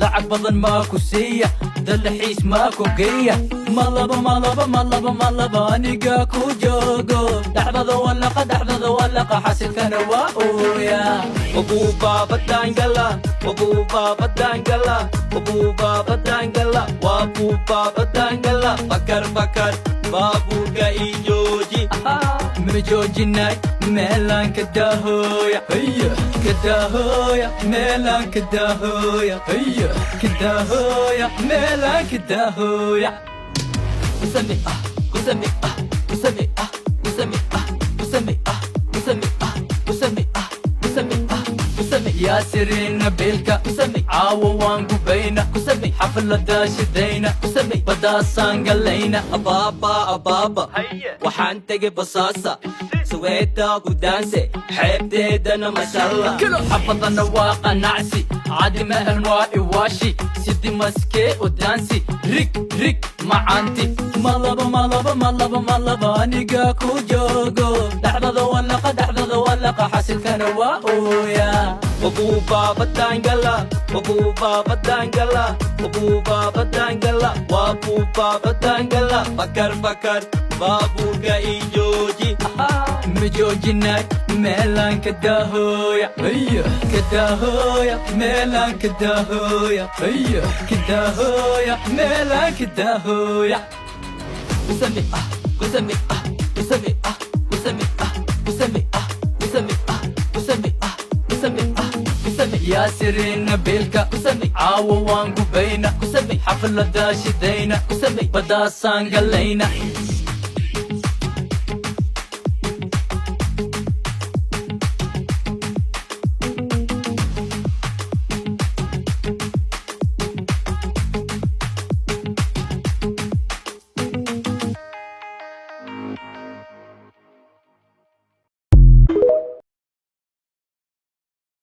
lacag badan maa ku siiya dalxiis maa ku geeya malaba aniga ku joogo dhaxdada walaqa xasilkana waa ooya wabuuba badangala bakar baabuurka ii jooji ma joojinay meelaan ka daahooya meelaan ka daahooya meelaan ka daahooya yaasiriina beelka caawa waan gubayna xaflada shidayna badaasaan galayna abaaba waxaan tegay basaasa suweeta gudaanse xeebteedana mashalla xabadana waa qanacsi cadi maahan waa iwaashi sidi maskee odaansi rig macaanti malaba aniga ku joogo dhaxdada walaqa xasilkana waa ooya wabuuba badangala bakar baabuurka ii jooji ma joojinay meelaan ka daahooya meelaan ka daahooya meelaan ka daahooya yaasiriina beelka caawa waan gubayna xaflada shidayna badaasaan galayna